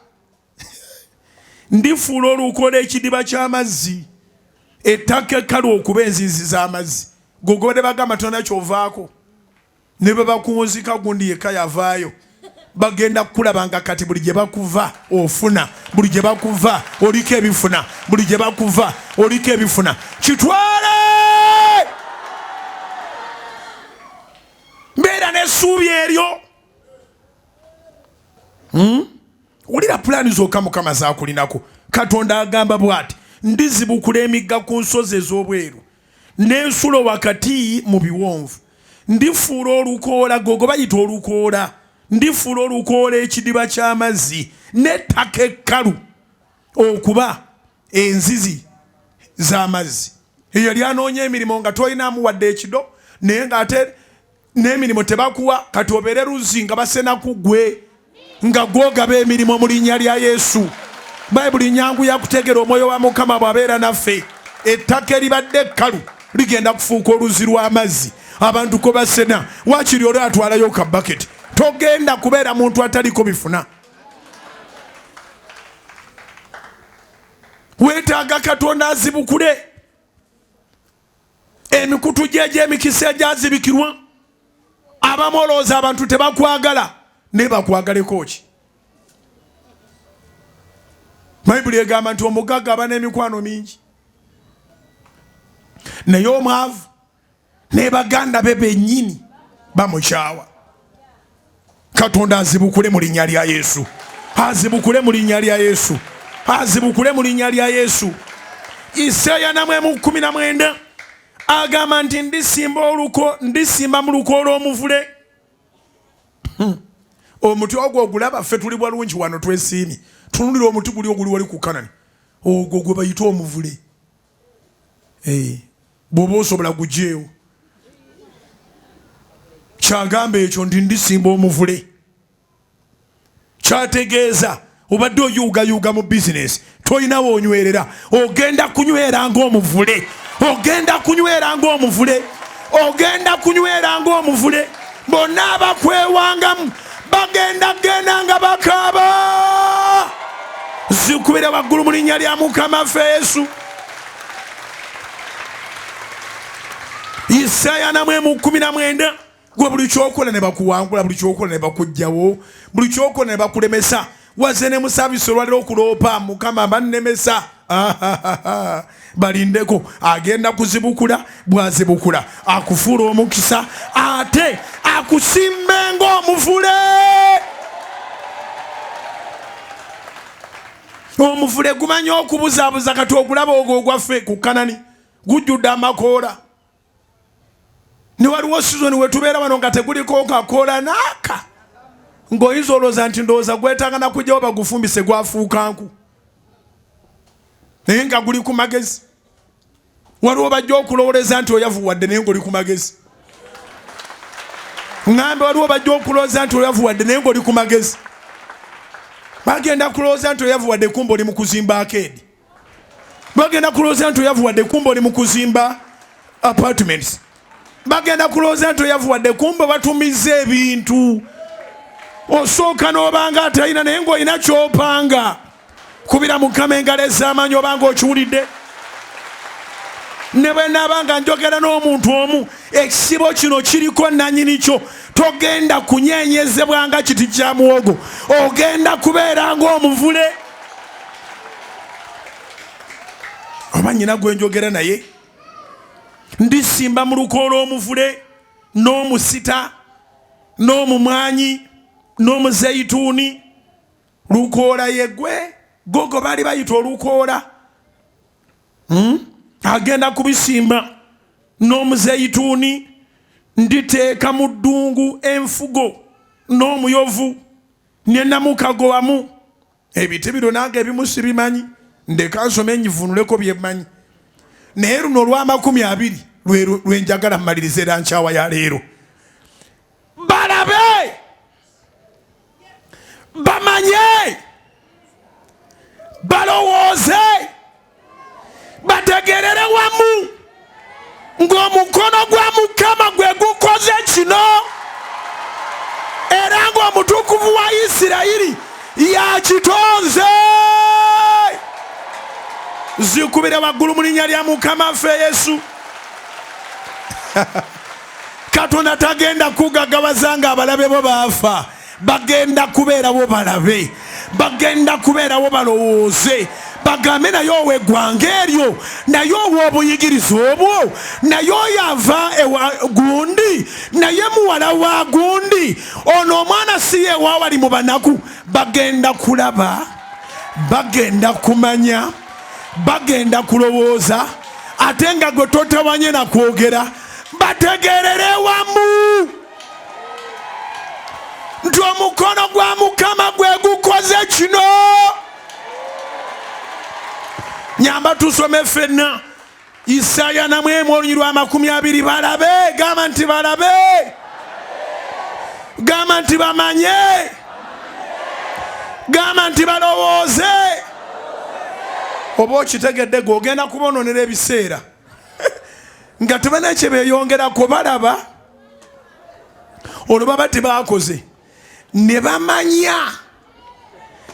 A: ndifuula olukoola ekidiba ky'amazzi ettaka ekkalu okuba enzizi z'amazzi gogobadde bagamba tona kyovaako ne bwe bakunzika gundi yekka yavaayo bagenda kukulabanga kati buli gye bakuva ofuna buli gye bakuva oliko ebifuna buli gye bakuva oliko ebifuna kitwale mbeera n'essuubi eryo wulira pulaani zokka Mukama zaakulinako Katonda agamba bw'ati ndizibukula emigga ku nsozi ez'obweru n'ensulo wakati mu biwonvu ndifuula olukoola gogo bayita olukoola ndifuula olukoola ekidiba ky'amazzi n'ettaka ekkalu okuba enzizi z'amazzi eyali anoonya emirimu nga toyinaamu wadde ekido naye ng'ate n'emirimu tebakuwa kati obeere luzzi nga basena ku ggwe nga gwogaba emirimu mu linnya lya Yesu. Bayibuli nyangu yakutegera omwoyo wa Mukama bw'abeera naffe ettaka eribadde ekkalu ligenda kufuuka oluzzi lw'amazzi abantu ko basena waakiri olwo atwalayo ka baketi togenda kubeera muntu ataliko bifuna weetaaga Katonda azibukule emikutu gye egy'emikisa egyazibikirwa abamolooza abantu tebakwagala ne bakwagaleko ki Bayibuli egamba nti omugagga aba n'emikwano mingi naye omwavu ne baganda be bennyini bamukyawa. Katonda azibukule mu linnya lya Yesu azibukule mu linnya lya Yesu azibukule mu linnya lya Yesu. Isaaya 19 agamba nti ndisimba mu lukoola omuvule. Omuti ogwo ogulaba ffe tuli bulungi wano twesiimi tunulira omuti guli oguli wali ku Kanani ogwo gwe bayita omuvule bw'oba osobola gugyeewo kyagamba ekyo ndi ndisimba omuvule kyategeeza obadde oyuugayuuga mu bizinesi toyinawo onywerera ogenda kunywera ng'omuvule ogenda kunywera ng'omuvule ogenda kunywera ng'omuvule bonna abakwewangamu bagenda nga bakaaba zikubira waggulu mu linnya lya Mukama ffe Yesu. Isaaya 19 gwe buli kyokola ne bakuwangula buli kyokola ne bakugjawo buli kyokola ne bakulemesa waze ne musabisa olwaliro okuloopa Mukama bannemesa balindeko agenda kuzibukula bwazibukula akufuula omukisa ate akusimbe ng'omuvule omuvule gumanyi okubuzaabuza kati ogulaba ogwo ogwaffe ku Kanani gujjudde amakoola ne waliwo sizoni wetubeera wano nga teguliko kakoola naaka ng'oyinza olowooza nti ndowooza gwetanga nakujjawo bagufumbise gwafuuka nku naye nga guli ku magezi waliwo bajja okulowoleza nti oyavuwadde naye ng'oli ku magezi ŋŋambe waliwo bajja okulowooza nti oyavuwadde naye ng'oli ku magezi bagenda kulowooza nti oyavuwadde kumba oli mu kuzimba akeedi bagenda kulowooza nti oyavuwadde kumba oli mu kuzimba apartments bagenda kulowooza nti oyavuwadde kumba batumiza ebintu osooka n'obanga atalina naye ng'olina kyopanga kubira Mukama engalo ez'amaanyi obanga okiwulidde ne bwe naabanga njogera n'omuntu omu ekisibo kino kiriko nannyini kyo togenda kunyeenyezebwa nga kiti kya muwogo ogenda kubeera ng'omuvule oba nnyina gwe njogera naye ndisimba mu lukoola omuvule n'omusita n'omumwanyi n'omuzeyituuni lukoola yegwe gogo baali bayita olukoola agenda kubisimba n'omuzeyituuni nditeeka mu ddungu enfugo n'omuyovu ne namukago wamu ebiti bino nange ebimu sibimanyi ndeka nsome ennyivunuleko bye mmanyi naye luno olw'amakumi 20 lwe njagala mmaliriza era nkyawa ya leero. Balabe, bamanye, balowooze, bategerere wamu ng'omukono gwa Mukama gwe gukoze kino era ng'omutukuvu wa Isirayiri yakitonze. Zikubire waggulu mu linnya lya Mukama ffe Yesu. Katonda tagenda kugagawaza nga abalabe bo baafa. Bagenda kubeerawo balabe, bagenda kubeerawo balowooze, bagambe naye ow'eggwanga eryo, naye ow'obuyigiriza obwo, naye oyava ewa gundi, naye muwala wa gundi, ono omwana si ye waawali mu banaku. Bagenda kulaba, bagenda kumanya, bagenda kulowooza, ate nga gwe totawanye na kwogera, bategerere wamu nti omukono gwa Mukama gwe gukoze kino. Nyamba tusome ffenna Isaaya namwemu olunyi lwa 20. Balabe, gamba nti balabe, gamba nti bamanye, gamba nti balowooze. Oba okitegedde g'ogenda kubononera ebiseera nga tebana ekye beeyongerako. Balaba olwo baba tebaakoze ne bamanya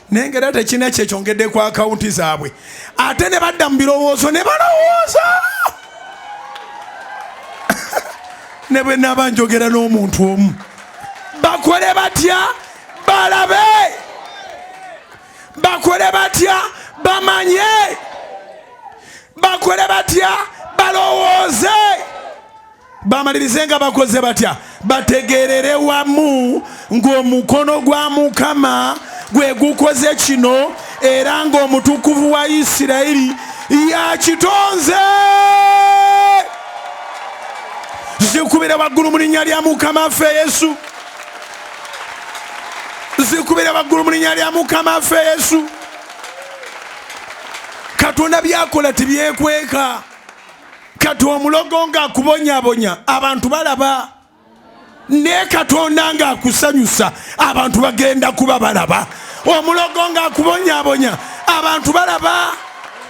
A: naye ngera tekina kyekyongedde ku akawunti zaabwe, ate ne badda mu birowoozo ne balowooza. Ne bwe naaba njogera n'omuntu omu, bakole batya? Balabe, bakole batya? Bamanye, bakole batya? Balowooze. Bamalirize nga bakoze batya? Bategerere wamu ng'omukono gwa Mukama gwe gukoze kino era ng'omutukuvu wa Isirayiri yakitonze. Zikubire waggulu mu linnya lya Mukama ffe Yesu. Zikubire waggulu mu linnya lya Mukama ffe Yesu. Katonda byakola tibyekweka. Kati omulogo ng'akubonyabonya abantu balaba, ne Katonda ng'akusanyusa abantu bagenda kuba balaba. Omulogo ng'akubonyabonya abantu balaba,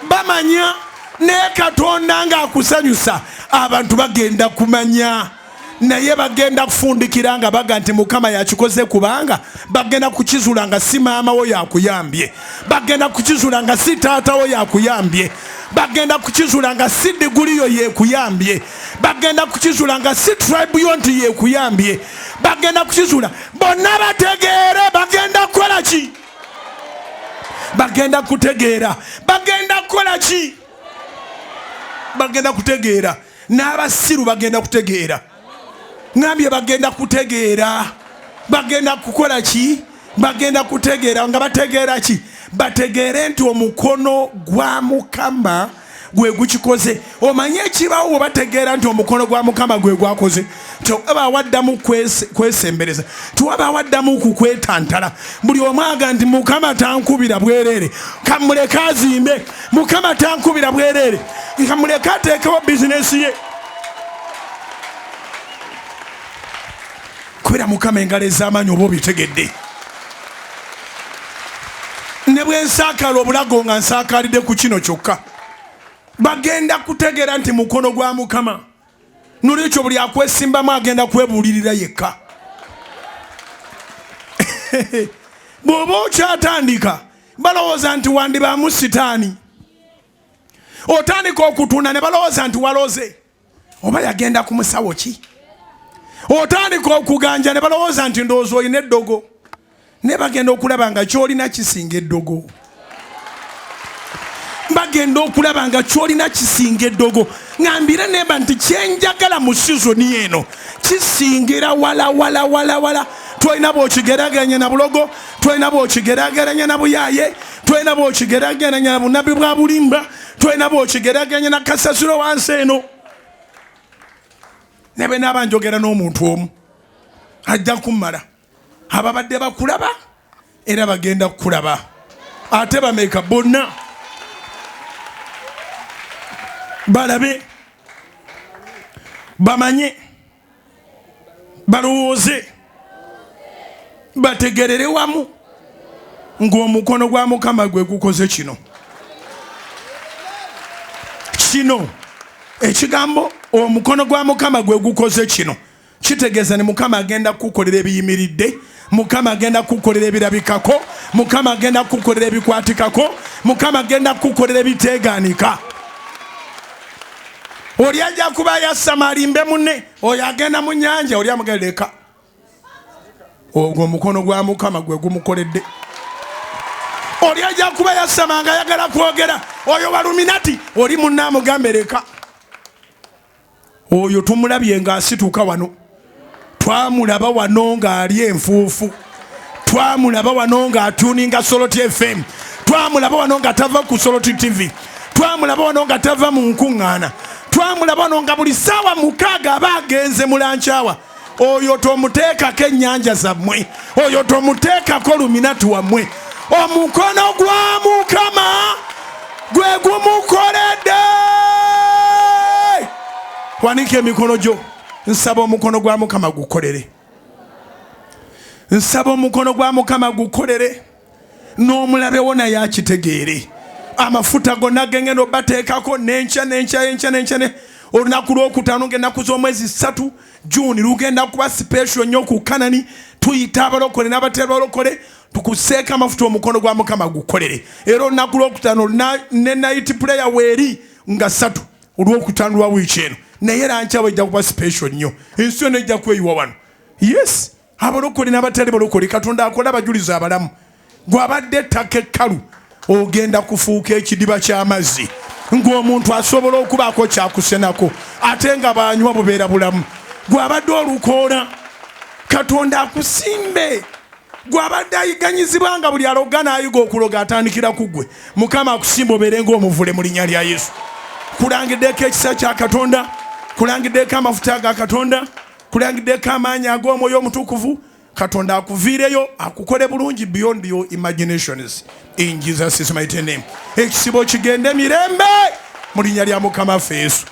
A: bamanya, ne Katonda ng'akusanyusa abantu bagenda kumanya. Naye bagenda kufundikira nga baga nti Mukama yakikoze kubanga bagenda kukizula nga si maama wo yakuyambye, bagenda kukizula nga si taata wo yakuyambye, bagenda kukizula nga si diguli yo yekuyambye, bagenda kukizula nga si tribe yo nti yekuyambye, bagenda kukizula. Bonna bategeere bagenda kukola ki? Bagenda kutegeera. Bagenda kukola ki? Bagenda kutegeera. N'abasiru bagenda kutegeera. Ngambye bagenda kutegeera. Bagenda kukola ki? Bagenda kutegeera. Nga bategeera ki? Bategeere nti omukono gwa Mukama gwe gukikoze. Omanye ekibawo bategeera nti omukono gwa Mukama gwe gwakoze. Tewaba waddamu kwesembereza, tewaba waddamu kukwetantala. Buli omwaga nti Mukama tankubira bwerere, kamuleke azimbe. Mukama tankubira bwerere, kamuleke ateekewo bizinesi ye. Kubera Mukama engalo ez'amaanyi oba obitegedde. Ne bwe nsaakala obulago nga nsaakalidde ku kino kyokka, bagenda kutegeera nti mukono gwa Mukama. Nolwekyo buli akwesimbamu agenda kwebuulirira yekka. Bw'oba okyatandika balowooza nti wandibaamu sitaani, otandika okutunda ne balowooza nti waloze, oba yagenda ku musawo ki? Otandika okuganja ne balowooza nti ndowooza olina eddogo, ne bagenda okulaba nga kyolina kisinga eddogo. Bagenda okulaba nga kyolina kisinga eddogo. Ngambire nemba nti kyenjagala mu sizoni eno kisingira wala. Twolina bw'okigeraganya na bulogo, twolina bw'okigeraganya na buyaaye, twolina bw'okigeraganya na bunabi bwa bulimba, twolina bw'okigeraganya na kasasiro wansi eno. Ne bwe naaba njogera n'omuntu omu ajja kummala. Ababadde bakulaba era bagenda kukulaba. Ate bameeka bonna balabe bamanye balowooze bategerere wamu ng'omukono gwa Mukama gwe gukoze kino ekigambo omukono gwa Mukama gwe gukoze kino kitegeeza ni Mukama agenda kukolera ebiyimiridde, Mukama agenda kukolera ebirabikako, Mukama agenda kukolera ebikwatikako, Mukama agenda kukolera ebiteegaanika. Oli ajja kuba yassa malimbe munne, oyo agenda mu nnyanja, oli amugereka ogwo omukono gwa Mukama gwe gumukoledde. Oli ajja kuba yassamanga ayagala kwogera, oyo waluminati, oli munne amugambe leka. Oyo tumulabye ng'asituka wano, twamulaba wano ng'ali enfuufu, twamulaba wano ng'atuuninga Soloti FM, twamulaba wano nga tava ku Soloti TV, twamulaba wano nga tava mu nkuŋŋaana, twamulaba wano nga buli ssaawa 6 aba agenze mu lankyawa. Oyo tomuteekako ennyanja zammwe, oyo tomuteekako luminati wammwe. Omukono gwa Mukama gwe gumukoledde. Wanika emikono gyo, nsaba omukono gwa Mukama gukolere. Nsaba omukono gwa Mukama gukolere. N'omulabe wona yakitegeere. Amafuta gonna gengendo bateekako n'enkya. Olunaku lw'okutaano ng'ennaku z'omwezi 3 June lugenda kuba special nnyo ku Kanani. Tuyita abalokole n'abatali balokole tukuseeka amafuta omukono gwa Mukama gukolere. Era olunaku lw'okutaano ne night prayer weeri nga 3 olw'okutaano lwa wiiki eno. Naye lankyawa ejja kuba special nnyo. Ensi yonna ejja kweyiwa wano. Yes, abalokole n'abatali balokole Katonda akola abajulizi abalamu. Gw'abadde ettaka ekkalu ogenda kufuuka ekidiba ky'amazzi. Ng'omuntu asobola okubaako kyakusenako ate nga banywa bubeera bulamu. Gw'abadde olukoola Katonda akusimbe. Gw'abadde ayiganyizibwa nga buli aloga n'ayiga okuloga atandikira ku ggwe. Mukama akusimba obeere ng'omuvule mu linnya lya Yesu. Kulangiddeko ekisa kya Katonda, kulangiddeko amafuta ga Katonda, kulangiddeko amaanyi ag'Omwoyo Omutukuvu. Katonda akuviireyo akukole bulungi beyond your imaginations. In Jesus' mighty name. Ekisibo kigende mirembe mu linnya lya Mukama waffe Yesu.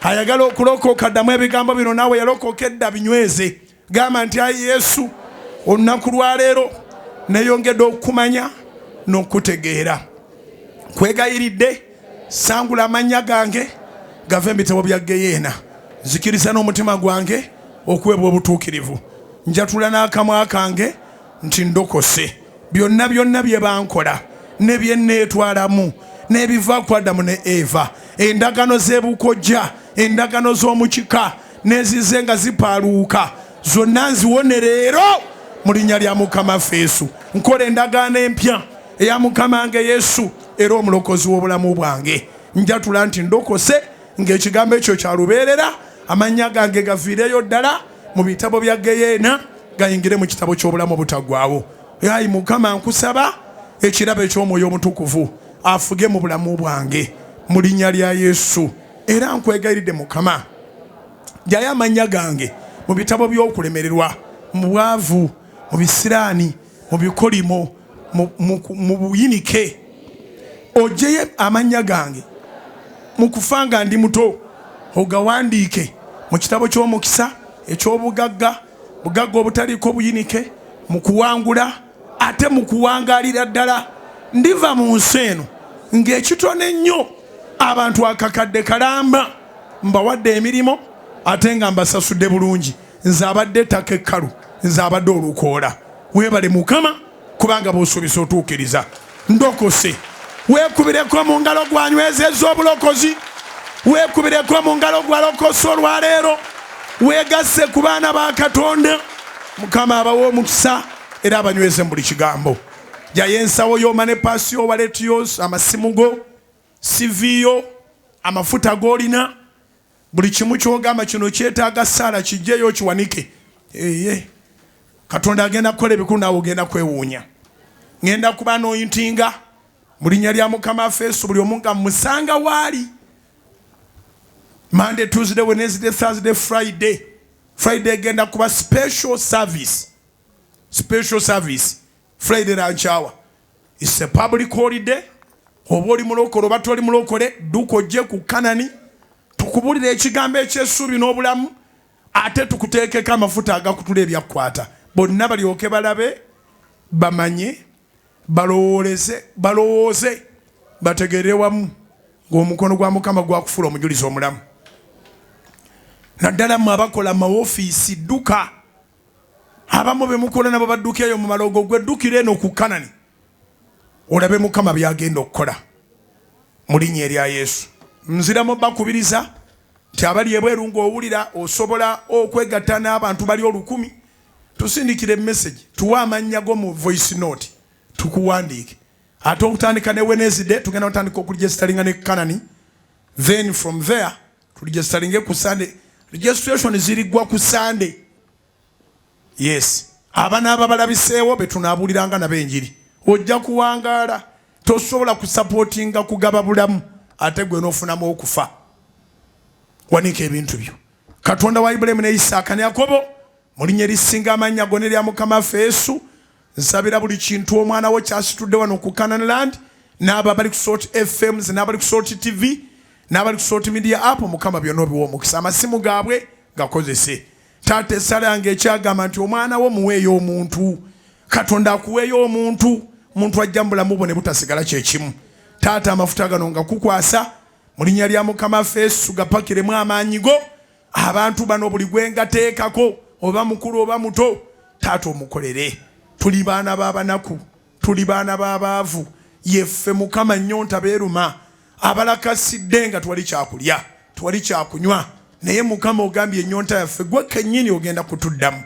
A: Ayagala okulokoka ddamu ebigambo bino naawe yalokoka edda binyweze. Gamba nti ayi Yesu olunaku lwa leero neeyongedde okumanya n'okutegeera. Kwegayiridde sangula amannya gange gave mu bitabo bya Geyeena. Zikiriza n'omutima gwange okuweebwa obutuukirivu. Njatula n'akamwa kange nti ndokose. Byonna bye bankola ne bye neetwalamu n'ebiva ku Adamu ne Eva, endagano z'ebukojja, endagano z'omukika n'ezize nga zipaaluuka, zonna nziwone leero mu linnya lya Mukama waffe Yesu. Nkola endagaano empya eya Mukama wange Yesu era omulokozi w'obulamu bwange. Njatula nti ndokose ng'ekigambo ekyo kya lubeerera, amannya gange gaviireyo ddala mu bitabo bya Geyeena gayingire mu kitabo ky'obulamu obutaggwaawo. Ayi Mukama nkusaba ekirabo eky'Omwoyo Omutukuvu afuge mu bulamu bwange mu linnya lya Yesu. Era nkwegayiridde Mukama, jjayo amannya gange mu bitabo by'okulemererwa, mu bwavu, mu bisiraani, mu bikolimo, mu buyinike. Oggyeyo amannya gange mu kufa nga ndi muto, ogawandiike mu kitabo ky'omukisa eky'obugagga, bugagga obutaliiko buyinike, mu kuwangula ate mu kuwangaalira ddala. Ndiva mu nsi eno ng'ekitone nnyo, abantu akakadde kalamba mbawadde emirimu ate nga mbasasudde bulungi. Nze abadde ettaka ekkalu, nze abadde olukoola. Weebale Mukama kubanga bw'osuubisa otuukiriza. Ndokose. Weekubireko mu ngalo gwanywezezza obulokozi, weekubireko mu ngalo gwalokose olwaleero. Weegasse ku baana ba Katonda. Mukama abawe omukisa era abanyweze mu buli kigambo. Jjayo ensawo yo mane pasio waletios, amasimu go, CV yo, amafuta g'olina, buli kimu ky'ogamba kino kyetaaga ssaala kijjeyo kiwanike. Katonda agenda kukola ebikulu naawe ogenda kwewuunya. Ngenda kuba n'oyintinga mu linnya lya Mukama waffe Yesu buli omu nga musanga waali. Monday, Tuesday, Wednesday, Thursday, Friday. Friday genda kuba special service. Special service. Friday lunch hour. It's a public holiday. Oba oli mulokole oba toli mulokole, duka ojje ku Kanani okubulira ekigambo eky'essuubi n'obulamu ate tukuteekeko amafuta agakutula ebyakwata bonna balyoke balabe bamanye balowooze bategeere wamu ng'omukono gwa Mukama gwakufuula omujulizi omulamu. Naddala mmwe abakola mawoofiisi dduka abamu be mukola nabo badduka eyo mu malogo gwe ddukira eno ku Kanani olabe Mukama byagenda okukola mu linnya erya Yesu. Nziramu bakubiriza nti abali ebweru ng'owulira osobola okwegatta n'abantu bali 1,000 tusindikire message tuwa amannya go mu voice note tukuwandiike ate okutandika ne Wednesday tugenda kutandika okuregisteringa ne Kanani, then from there turegisteringe ku Sunday. Registration zirigwa ku Sunday. Yes, abana ababalabiseewo betunaabuliranga nabenjiri ojja kuwangaala tosobola kusupportinga kugaba bulamu ate gwe n'ofunamu okufa. Wanika ebintu byo. Katonda wa Ibulayimu ne Isaaka ne Yakobo mu linnya erisinga amannya gonna erya Mukama Yesu nsabira buli kintu omwana wo kyasitudde wano ku Canaan Land n'abo abali ku Salt FMs n'abali ku Salt TV n'abali ku Salt Media App Mukama byonna obiwa omukisa amasimu gaabwe gakozese. Taata essalanga ekyagamba nti omwana wo muweeyo omuntu. Katonda akuweeyo omuntu ajja mu bulamu bwo ne butasigala kyekimu. Taata amafuta gano nga kukwasa mu linnya lya Mukama Yesu gapakiremu amaanyi go abantu bano buli gwengateekako oba mukulu oba muto taata omukolere. Tuli baana b'abanaku, tuli baana b'abaavu, yeffe Mukama nnyonta beeruma abalakasidde nga twali kyakulya twali kyakunywa naye Mukama ogambye ennyonta yaffe gwe kennyini ogenda kutuddamu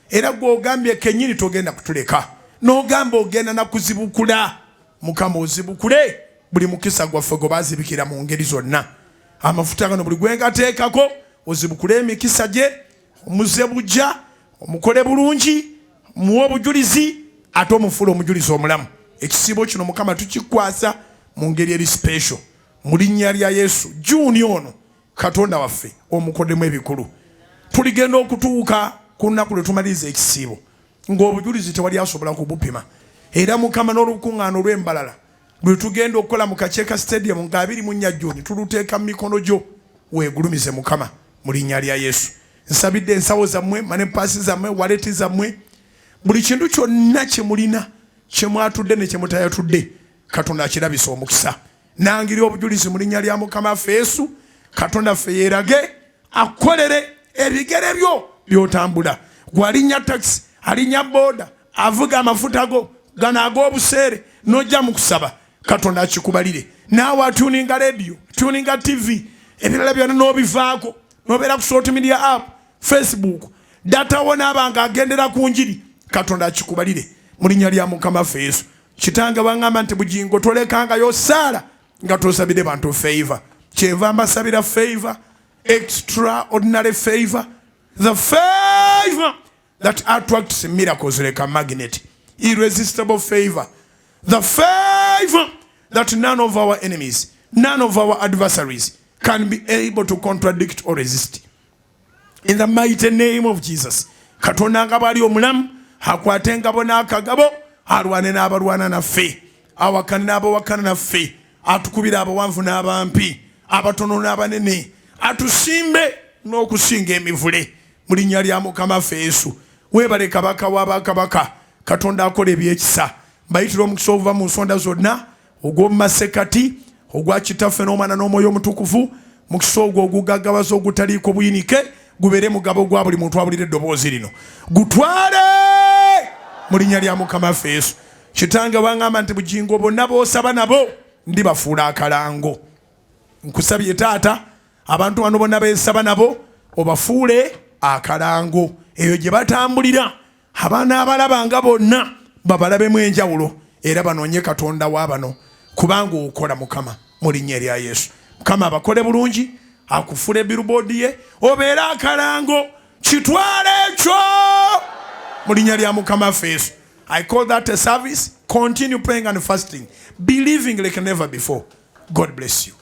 A: era gwe ogambye kennyini togenda kutuleka n'ogamba ogenda nakuzibukula. Mukama ozibukule buli mukisa gwaffe gwe baazibikira mu ngeri zonna. Amafuta gano buli gwengateekako ozibukule emikisa gye omuze bujja omukole bulungi muwe obujulizi ate omufuula omujulizi omulamu. Ekisiibo kino Mukama tukikwasa mu ngeri eri special mu linnya lya Yesu. Juni ono Katonda waffe omukoddemu ebikulu. Tuligenda okutuuka ku lunaku lwe tumaliriza ekisiibo ng'obujulizi tewali asobola kubupima era Mukama n'olukuŋŋaano olw'embalala lwe tugenda okukola mu Kacheeka Stadium nga 24 Juni tuluteeka mu mikono gyo weegulumize Mukama mu linnya lya Yesu. Nsabidde ensawo zammwe manepaasi zammwe waleti zammwe buli kintu kyonna kye mulina kye mwatudde ne kye mutayatudde Katonda akirabisa omukisa. Nangiri obujulizi mu linnya lya Mukama Yesu. Katonda ffe yeerage akolere ebigere byo byotambula. Gwalinnya taxi alinnya boda avuga amafuta go gano ag'obuseere n'ojja mu kusaba Katonda akikubalire. Naawe atuninga radio tuninga TV ebirala byonna n'obivaako n'obeera ku Salt Media App Facebook data wo n'abanga agendera ku njiri Katonda akikubalire mu linnya lya Mukama Yesu. Kitange bangamba nti Bujjingo tolekangayo saala nga tosabire bantu favor. Kyeva mbasabira favor, extraordinary favor, the favor that attracts miracles like a magnet, irresistible favor, the favor that none of our enemies, none of our adversaries can be able to contradict or resist. In the mighty name of Jesus. Katonda nga bali omulamu akwate engabo n'akagabo alwane n'abalwana naffe awakane n'abawakana naffe atukubira abawanvu n'abampi abatono n'abanene atusimbe n'okusinga emivule mu linnya lya Mukama Yesu. Weebale kabaka w'abakabaka Katonda akola ebyekisa. Mbayitira omukisa obuva mu nsonda zonna ogw'omu masekati ogwa Kitaffe n'Omwana n'Omwoyo Omutukuvu. Mukisa ogwo ogugaggawaza ogutaliiko buyinike gubeere mugabo gwa buli muntu awulira eddoboozi lino. Gutwale mu linnya lya Mukama Yesu. Kitange bangamba nti Bujjingo bonna boosaba nabo ndibafuula akalango. Nkusabye taata abantu bano bonna beesaba nabo obafuule akalango. Eyo gye batambulira abaana abalabanga bonna babalabemu enjawulo era banoonye Katonda wa bano kubanga okola Mukama mu linnya lya Yesu. Mukama abakole bulungi akufule billboard ye obeere akalango kitwale ekyo mu linnya lya Mukama Yesu. I call that a service. Continue praying and fasting, believing like never before. God bless you.